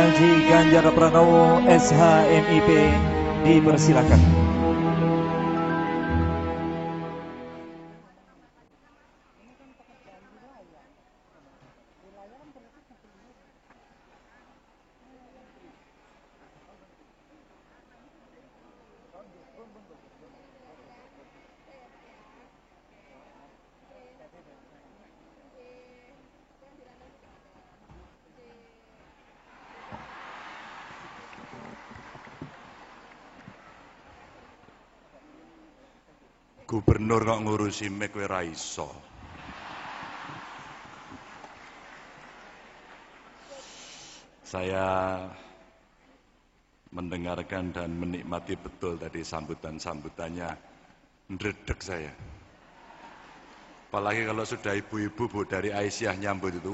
Haji Ganjar Pranowo SHMIP dipersilakan. Gubernur kok ngurusi mik kowe ra iso. Saya mendengarkan dan menikmati betul tadi sambutan-sambutannya, ndredeg saya. Apalagi kalau sudah ibu-ibu Bu dari Aisyah nyambut itu,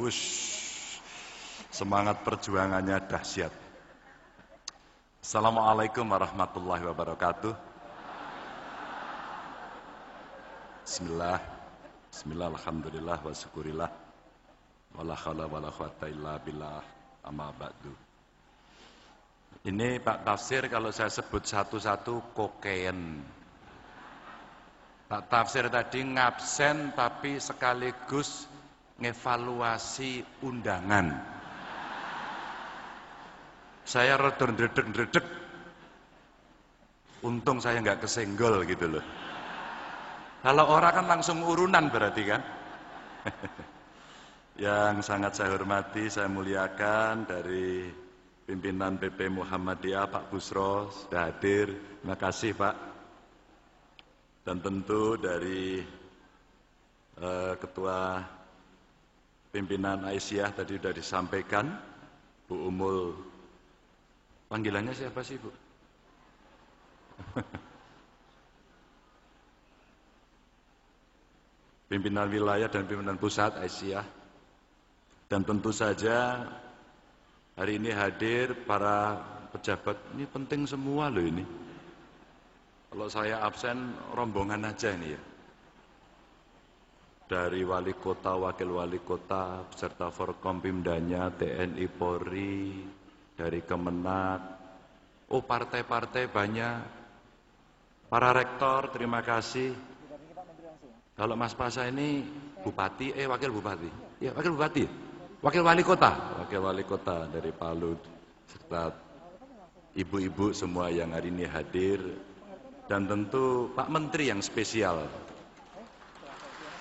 semangat perjuangannya dahsyat. Assalamualaikum warahmatullahi wabarakatuh. Bismillah, alhamdulillah, wa syukurillah, wala haula wala quwata illa billah, amma ba'du. Ini Pak Tafsir kalau saya sebut satu-satu kokain. Pak Tafsir tadi ngabsen tapi sekaligus ngevaluasi undangan. Saya rodor ndredeg-ndredeg. Untung saya nggak kesenggol gitu loh. Kalau orang kan langsung urunan berarti kan. Yang sangat saya hormati, saya muliakan dari pimpinan PP Muhammadiyah Pak Busro sudah hadir. Terima kasih Pak. Dan tentu dari Ketua Pimpinan Aisyah tadi sudah disampaikan, Bu Umul. Panggilannya siapa sih Bu? Pimpinan wilayah dan pimpinan pusat Aisyah. Dan tentu saja hari ini hadir para pejabat, ini penting semua loh ini. Kalau saya absen rombongan aja ini ya. Dari wali kota, wakil wali kota, beserta Forkompimdanya, TNI Polri, dari Kemenak, partai-partai banyak, para rektor terima kasih. Kalau Mas Pasa ini bupati, wakil bupati, ya wakil bupati, wakil wali kota dari Palu, serta ibu-ibu semua yang hari ini hadir, dan tentu Pak Menteri yang spesial,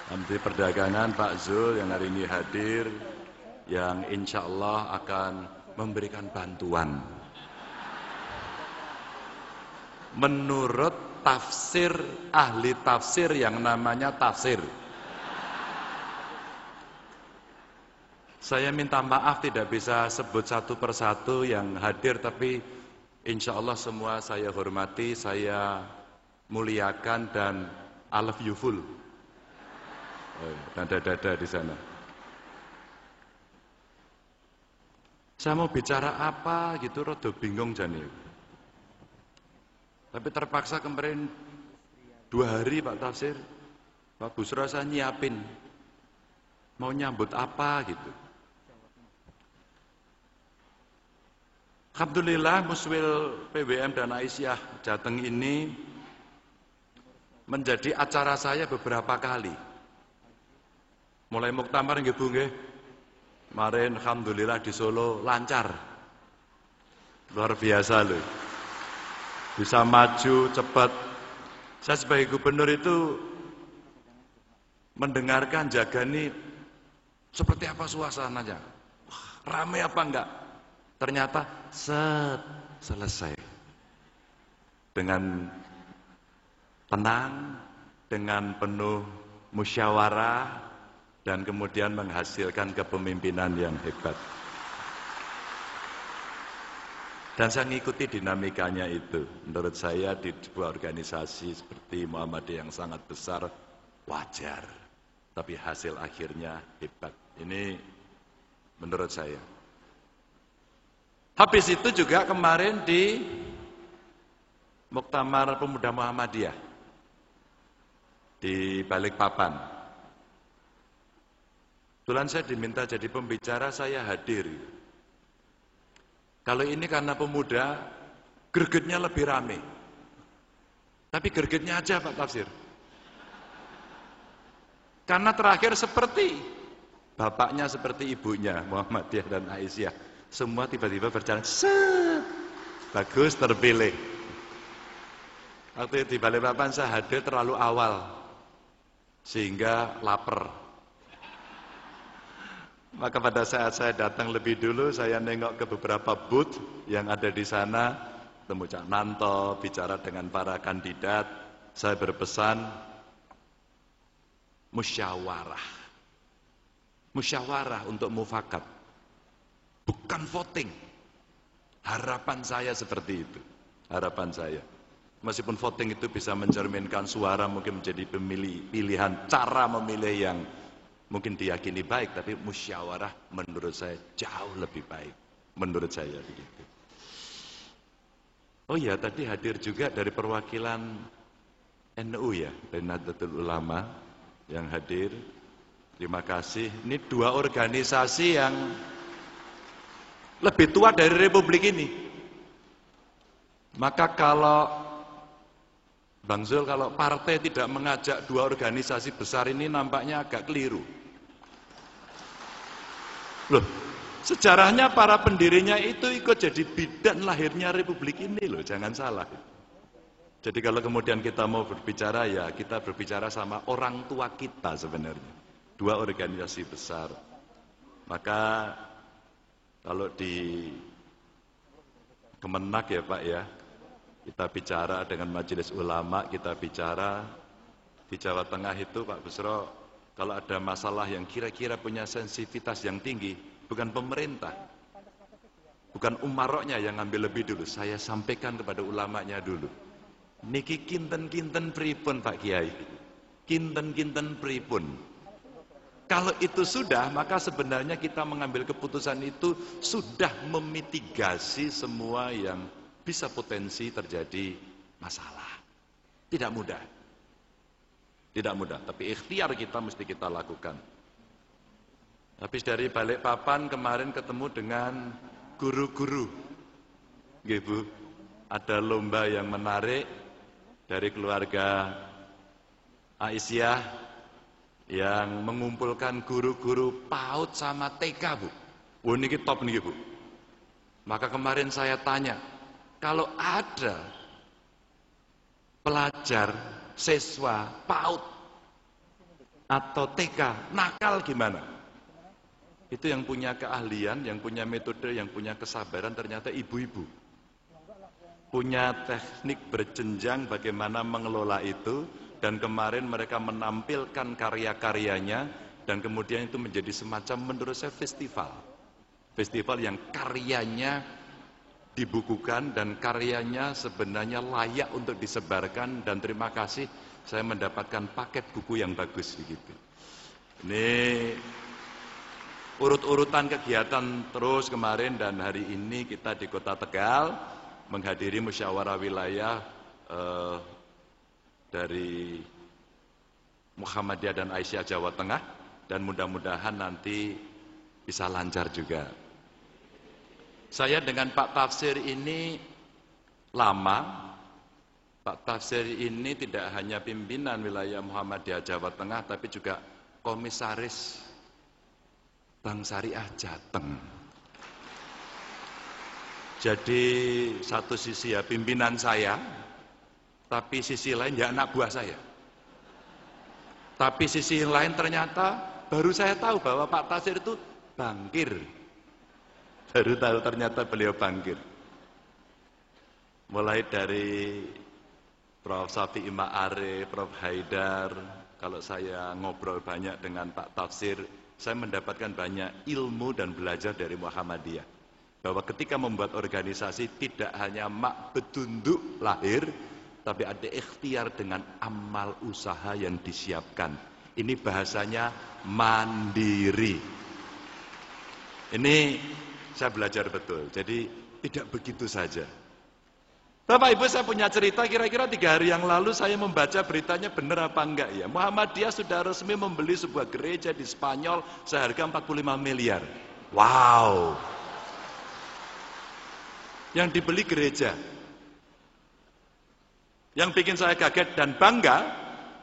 Menteri Perdagangan Pak Zul yang hari ini hadir, yang insya Allah akan memberikan bantuan. Menurut tafsir, ahli tafsir yang namanya tafsir. Saya minta maaf tidak bisa sebut satu persatu yang hadir, tapi insya Allah semua saya hormati, saya muliakan, dan I love you full. Dada-dada di sana. Saya mau bicara apa gitu, rada bingung jane. Tapi terpaksa kemarin 2 hari Pak Tafsir, Pak Busro saya nyiapin mau nyambut apa gitu. Alhamdulillah Muswil PWM dan Aisyah Jateng ini menjadi acara saya beberapa kali. Mulai muktamar nggih Bu nggih. Kemarin alhamdulillah di Solo lancar. Luar biasa loh. Bisa maju cepat. Saya sebagai gubernur itu mendengarkan jaga ini seperti apa suasananya. Ramai apa enggak? Ternyata selesai. Dengan tenang, dengan penuh musyawarah, dan kemudian menghasilkan kepemimpinan yang hebat. Dan saya mengikuti dinamikanya itu. Menurut saya di sebuah organisasi seperti Muhammadiyah yang sangat besar, wajar. Tapi hasil akhirnya hebat. Ini menurut saya. Habis itu juga kemarin di Muktamar Pemuda Muhammadiyah di Balikpapan. Kebetulan saya diminta jadi pembicara, saya hadir. Kalau ini karena pemuda, gregetnya lebih rame. Tapi gregetnya aja Pak Tafsir. Karena terakhir seperti bapaknya seperti ibunya, Muhammadiyah dan Aisyah. Semua tiba-tiba berjalan, set, bagus terpilih. Waktu di Balikpapan saya hadir terlalu awal, sehingga lapar. Maka pada saat saya datang lebih dulu, saya nengok ke beberapa booth yang ada di sana, temu Cak Nanto, bicara dengan para kandidat, saya berpesan, musyawarah. Musyawarah untuk mufakat. Bukan voting. Harapan saya seperti itu. Harapan saya. Meskipun voting itu bisa mencerminkan suara mungkin menjadi pilihan, cara memilih yang mungkin diyakini baik, tapi musyawarah menurut saya jauh lebih baik. Menurut saya begitu. Oh iya, tadi hadir juga dari perwakilan NU ya, dari Nahdlatul Ulama yang hadir. Terima kasih. Ini dua organisasi yang lebih tua dari Republik ini. Maka kalau Bang Zul, kalau partai tidak mengajak dua organisasi besar ini nampaknya agak keliru. Loh, sejarahnya para pendirinya itu ikut jadi bidan lahirnya Republik ini loh, jangan salah. Jadi kalau kemudian kita mau berbicara, ya kita berbicara sama orang tua kita sebenarnya. Dua organisasi besar. Maka kalau di Kemenak ya Pak ya, kita bicara dengan majelis ulama, kita bicara di Jawa Tengah itu Pak Busro, kalau ada masalah yang kira-kira punya sensitivitas yang tinggi, bukan pemerintah, bukan umaroknya yang ngambil lebih dulu, saya sampaikan kepada ulamanya dulu. Niki kinten-kinten pripun Pak Kiai, kinten-kinten pripun. Kalau itu sudah, maka sebenarnya kita mengambil keputusan itu sudah memitigasi semua yang bisa potensi terjadi masalah. Tidak mudah. Tidak mudah, tapi ikhtiar kita mesti kita lakukan. Habis dari Balikpapan kemarin ketemu dengan guru-guru. Nggih Bu, ada lomba yang menarik dari keluarga Aisyah yang mengumpulkan guru-guru PAUD sama TK Bu. Oh ini top nih Bu. Maka kemarin saya tanya, kalau ada pelajar, siswa PAUD atau TK nakal gimana? Itu yang punya keahlian, yang punya metode, yang punya kesabaran ternyata ibu-ibu. Punya teknik berjenjang bagaimana mengelola itu. Dan kemarin mereka menampilkan karya-karyanya dan kemudian itu menjadi semacam menurut saya festival. Festival yang karyanya dibukukan dan karyanya sebenarnya layak untuk disebarkan dan terima kasih saya mendapatkan paket buku yang bagus begitu. Ini urut-urutan kegiatan terus kemarin dan hari ini kita di Kota Tegal menghadiri musyawarah wilayah dari Muhammadiyah dan Aisyah Jawa Tengah dan mudah-mudahan nanti bisa lancar juga. Saya dengan Pak Tafsir ini lama. Pak Tafsir ini tidak hanya pimpinan wilayah Muhammadiyah Jawa Tengah tapi juga komisaris Bank Syariah Jateng. Jadi satu sisi ya pimpinan saya, tapi sisi lain ya anak buah saya. Tapi sisi lain ternyata baru saya tahu bahwa Pak Tafsir itu bankir. Baru tahu ternyata beliau bankir. Mulai dari Prof. Safi'i Ma'arif, Prof. Haidar, kalau saya ngobrol banyak dengan Pak Tafsir, saya mendapatkan banyak ilmu dan belajar dari Muhammadiyah. Bahwa ketika membuat organisasi tidak hanya mak betunduk lahir, tapi ada ikhtiar dengan amal usaha yang disiapkan. Ini bahasanya mandiri. Ini saya belajar betul. Jadi tidak begitu saja. Bapak Ibu saya punya cerita kira-kira 3 hari yang lalu saya membaca beritanya benar apa enggak ya. Muhammadiyah sudah resmi membeli sebuah gereja di Spanyol seharga 45 miliar. Wow. yang dibeli gereja. Yang bikin saya kaget dan bangga,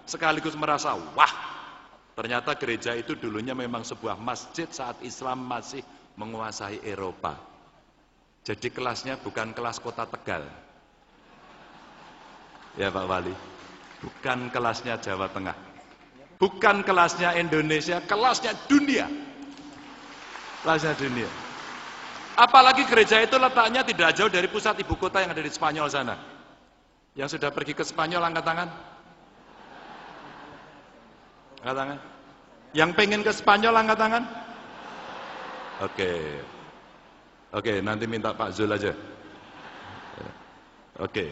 sekaligus merasa, wah, ternyata gereja itu dulunya memang sebuah masjid saat Islam masih menguasai Eropa. Jadi kelasnya bukan kelas kota Tegal. Ya Pak Wali, bukan kelasnya Jawa Tengah. Bukan kelasnya Indonesia, kelasnya dunia. Kelasnya dunia. Apalagi gereja itu letaknya tidak jauh dari pusat ibu kota yang ada di Spanyol sana. Yang sudah pergi ke Spanyol, angkat tangan. Angkat tangan. Yang pengen ke Spanyol, angkat tangan. Oke, nanti minta Pak Zul aja. Oke.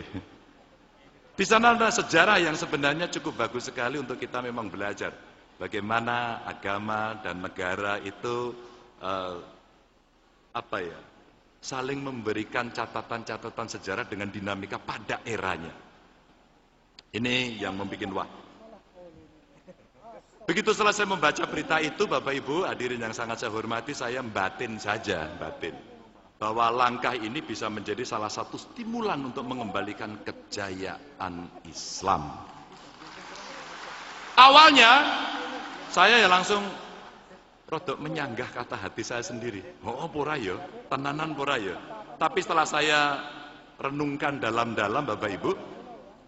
Di sana ada sejarah yang sebenarnya cukup bagus sekali untuk kita memang belajar. Bagaimana agama dan negara itu saling memberikan catatan-catatan sejarah dengan dinamika pada eranya. Ini yang membuat wah. Begitu selesai membaca berita itu, Bapak Ibu hadirin yang sangat saya hormati, saya batin bahwa langkah ini bisa menjadi salah satu stimulan untuk mengembalikan kejayaan Islam. Awalnya saya ya langsung rodok menyanggah kata hati saya sendiri. Oh pura ya, tenanan pura ya. Tapi setelah saya renungkan dalam-dalam Bapak Ibu,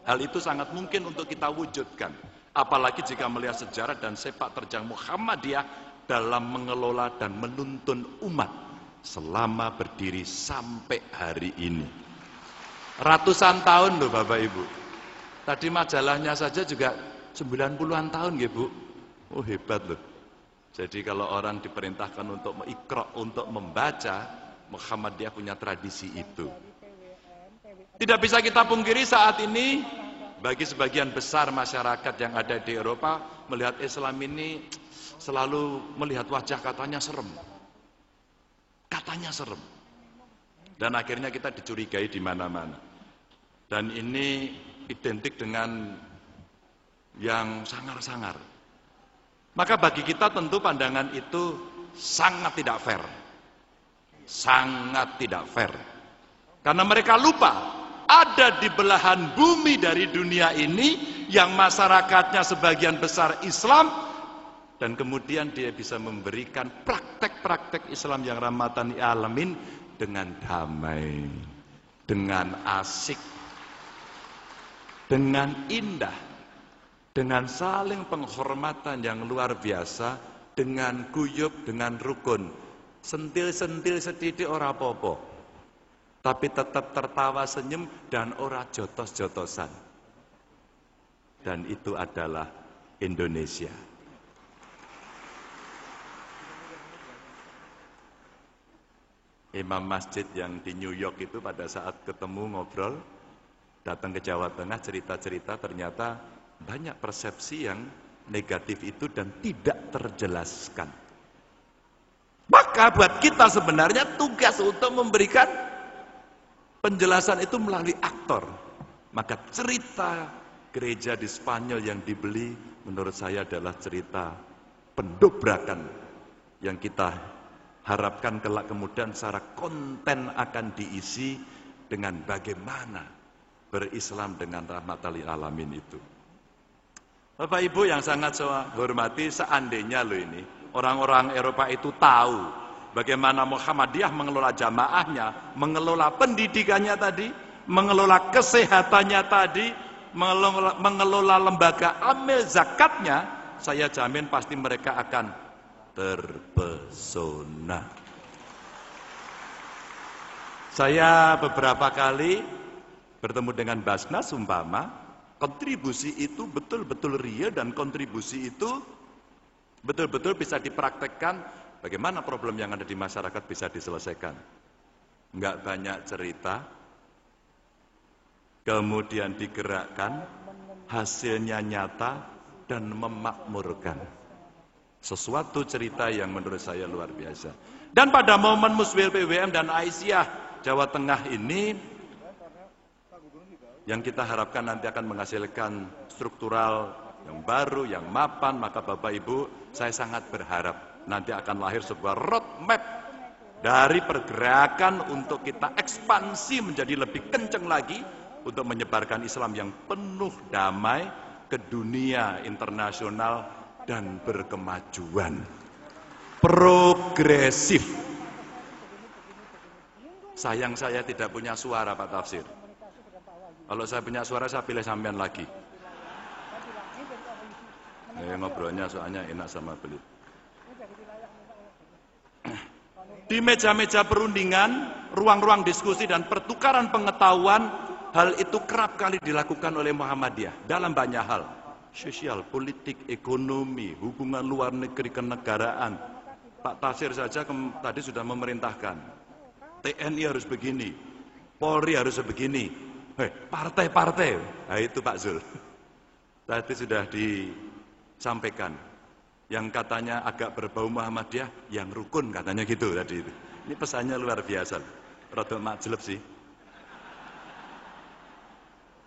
hal itu sangat mungkin untuk kita wujudkan. Apalagi jika melihat sejarah dan sepak terjang Muhammadiyah dalam mengelola dan menuntun umat selama berdiri sampai hari ini. Ratusan tahun loh Bapak Ibu. Tadi majalahnya saja juga 90-an tahun ya Bu. Oh hebat loh. Jadi kalau orang diperintahkan untuk iqra, untuk membaca, Muhammadiyah punya tradisi itu. Tidak bisa kita pungkiri saat ini, bagi sebagian besar masyarakat yang ada di Eropa, melihat Islam ini selalu melihat wajah katanya serem. Katanya serem. Dan akhirnya kita dicurigai di mana-mana. Dan ini identik dengan yang sangar-sangar. Maka bagi kita tentu pandangan itu sangat tidak fair. Sangat tidak fair. Karena mereka lupa ada di belahan bumi dari dunia ini yang masyarakatnya sebagian besar Islam, dan kemudian dia bisa memberikan praktek-praktek Islam yang rahmatan lil alamin dengan damai, dengan asik, dengan indah, dengan saling penghormatan yang luar biasa, dengan guyub, dengan rukun. Sentil-sentil sedidik ora apa-apa, tapi tetap tertawa senyum dan ora jotos-jotosan. Dan itu adalah Indonesia. Imam masjid yang di New York itu pada saat ketemu ngobrol, datang ke Jawa Tengah cerita-cerita, ternyata banyak persepsi yang negatif itu dan tidak terjelaskan. Maka buat kita sebenarnya tugas untuk memberikan penjelasan itu melalui aktor. Maka cerita gereja di Spanyol yang dibeli menurut saya adalah cerita pendobrakan yang kita harapkan kelak kemudian secara konten akan diisi dengan bagaimana berislam dengan rahmatan lil alamin itu. Bapak Ibu yang sangat saya hormati, seandainya loh ini orang-orang Eropa itu tahu bagaimana Muhammadiyah mengelola jamaahnya, mengelola pendidikannya tadi, mengelola kesehatannya tadi, mengelola lembaga amil zakatnya, saya jamin pasti mereka akan terpesona. Saya beberapa kali bertemu dengan Basnas umpama, kontribusi itu betul-betul real dan kontribusi itu betul-betul bisa dipraktekkan bagaimana problem yang ada di masyarakat bisa diselesaikan. Enggak banyak cerita, kemudian digerakkan, hasilnya nyata dan memakmurkan. Sesuatu cerita yang menurut saya luar biasa. Dan pada momen Muswil PWM dan Aisyah Jawa Tengah ini, yang kita harapkan nanti akan menghasilkan struktural yang baru, yang mapan, maka Bapak Ibu, saya sangat berharap nanti akan lahir sebuah roadmap dari pergerakan untuk kita ekspansi menjadi lebih kencang lagi untuk menyebarkan Islam yang penuh damai ke dunia internasional dan berkemajuan. Progresif. Sayang saya tidak punya suara Pak Tafsir. Kalau saya punya suara saya pilih sampean lagi. Ngobrolnya soalnya enak sama beliau. Di meja-meja perundingan, ruang-ruang diskusi dan pertukaran pengetahuan, hal itu kerap kali dilakukan oleh Muhammadiyah dalam banyak hal. Sosial, politik, ekonomi, hubungan luar negeri, kenegaraan. Pak Tafsir saja tadi sudah memerintahkan. TNI harus begini, Polri harus begini. Partai-partai. Nah itu Pak Zul. Tadi sudah disampaikan. Yang katanya agak berbau Muhammadiyah, yang rukun katanya gitu tadi itu. Ini pesannya luar biasa. Rada majleb sih.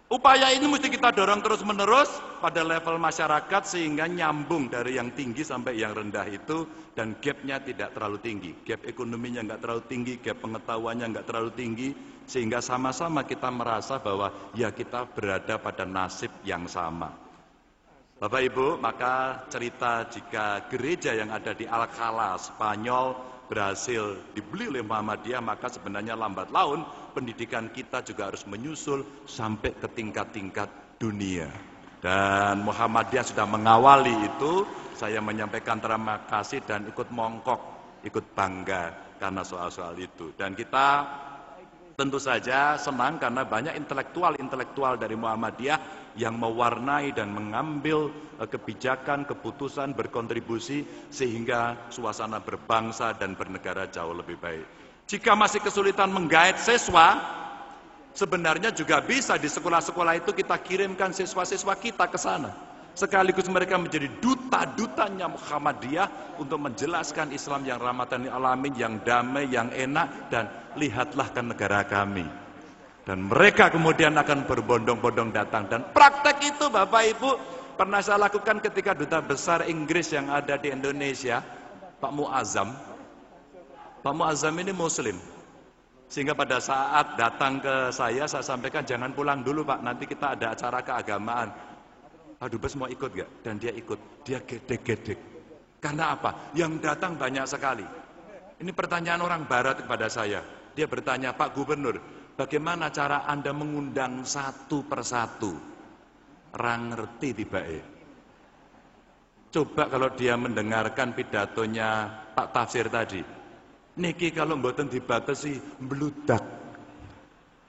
Upaya ini mesti kita dorong terus-menerus pada level masyarakat sehingga nyambung dari yang tinggi sampai yang rendah itu dan gapnya tidak terlalu tinggi. Gap ekonominya nggak terlalu tinggi, gap pengetahuannya nggak terlalu tinggi sehingga sama-sama kita merasa bahwa ya kita berada pada nasib yang sama. Bapak Ibu, maka cerita jika gereja yang ada di Alcalá, Spanyol berhasil dibeli oleh Muhammadiyah, maka sebenarnya lambat laun pendidikan kita juga harus menyusul sampai ke tingkat-tingkat dunia. Dan Muhammadiyah sudah mengawali itu, saya menyampaikan terima kasih dan ikut mongkok, ikut bangga karena soal-soal itu. Dan kita tentu saja senang karena banyak intelektual dari Muhammadiyah yang mewarnai dan mengambil kebijakan, keputusan, berkontribusi sehingga suasana berbangsa dan bernegara jauh lebih baik. Jika masih kesulitan menggait siswa, sebenarnya juga bisa di sekolah-sekolah itu kita kirimkan siswa-siswa kita ke sana. Sekaligus mereka menjadi duta-dutanya Muhammadiyah untuk menjelaskan Islam yang rahmatan lil alamin, yang damai, yang enak, dan lihatlah ke negara kami. Dan mereka kemudian akan berbondong-bondong datang. Dan praktek itu Bapak Ibu pernah saya lakukan ketika Duta Besar Inggris yang ada di Indonesia, Pak Muazzam. Pak Muazzam ini Muslim. Sehingga pada saat datang ke saya sampaikan jangan pulang dulu Pak, nanti kita ada acara keagamaan. Pak Dubes mau ikut gak? Dan dia ikut, dia gedek-gedek. Karena apa? Yang datang banyak sekali. Ini pertanyaan orang barat kepada saya. Dia bertanya, Pak Gubernur, bagaimana cara Anda mengundang satu persatu? Orang ngerti tiba-tiba. Coba kalau dia mendengarkan pidatonya Pak Tafsir tadi. Niki kalau mboten dibatasi, meludak.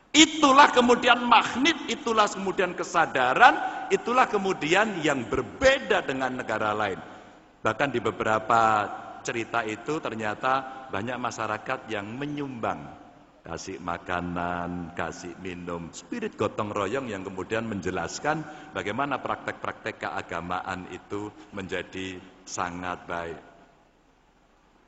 Itulah kemudian magnet, itulah kemudian kesadaran, itulah kemudian yang berbeda dengan negara lain. Bahkan di beberapa cerita itu ternyata banyak masyarakat yang menyumbang. Kasih makanan, kasih minum, spirit gotong royong yang kemudian menjelaskan bagaimana praktek-praktek keagamaan itu menjadi sangat baik.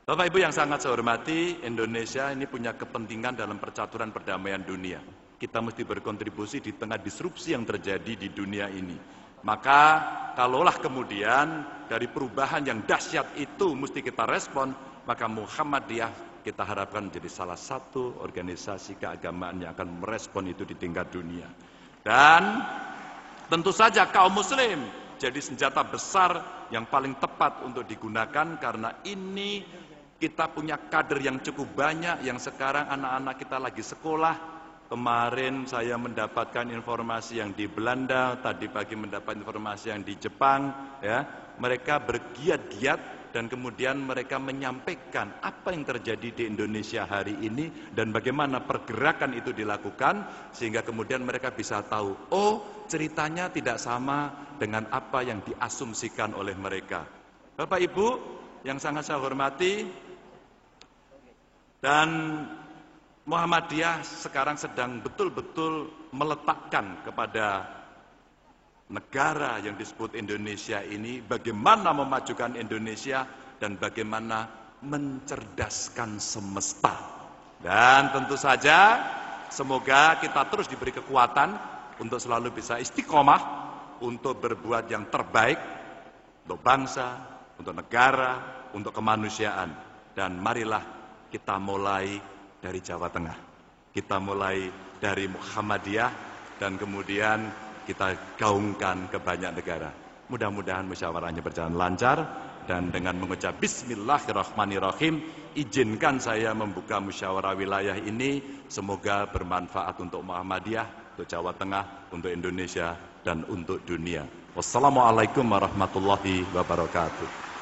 Bapak Ibu yang sangat saya hormati, Indonesia ini punya kepentingan dalam percaturan perdamaian dunia. Kita mesti berkontribusi di tengah disrupsi yang terjadi di dunia ini. Maka kalaulah kemudian dari perubahan yang dahsyat itu mesti kita respon, maka Muhammadiyah kita harapkan menjadi salah satu organisasi keagamaan yang akan merespon itu di tingkat dunia. Dan tentu saja kaum muslim jadi senjata besar yang paling tepat untuk digunakan karena ini kita punya kader yang cukup banyak yang sekarang anak-anak kita lagi sekolah. Kemarin saya mendapatkan informasi yang di Belanda, tadi pagi mendapat informasi yang di Jepang, ya. Mereka bergiat-giat dan kemudian mereka menyampaikan apa yang terjadi di Indonesia hari ini dan bagaimana pergerakan itu dilakukan sehingga kemudian mereka bisa tahu, oh ceritanya tidak sama dengan apa yang diasumsikan oleh mereka. Bapak Ibu yang sangat saya hormati, dan Muhammadiyah sekarang sedang betul-betul meletakkan kepada negara yang disebut Indonesia ini bagaimana memajukan Indonesia dan bagaimana mencerdaskan semesta. Dan tentu saja semoga kita terus diberi kekuatan untuk selalu bisa istiqomah untuk berbuat yang terbaik untuk bangsa, untuk negara, untuk kemanusiaan. Dan marilah kita mulai dari Jawa Tengah. Kita mulai dari Muhammadiyah dan kemudian kita gaungkan ke banyak negara. Mudah-mudahan musyawarahnya berjalan lancar dan dengan mengucap Bismillahirrahmanirrahim, izinkan saya membuka musyawarah wilayah ini. Semoga bermanfaat untuk Muhammadiyah, untuk Jawa Tengah, untuk Indonesia, dan untuk dunia. Wassalamualaikum warahmatullahi wabarakatuh.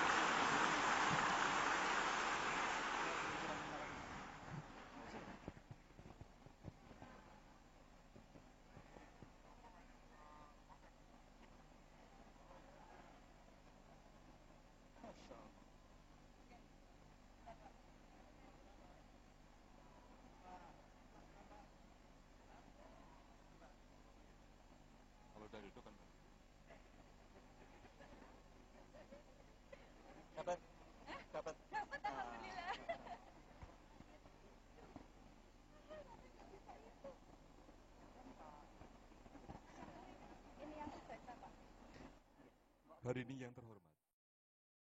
Hari ini yang terhormat.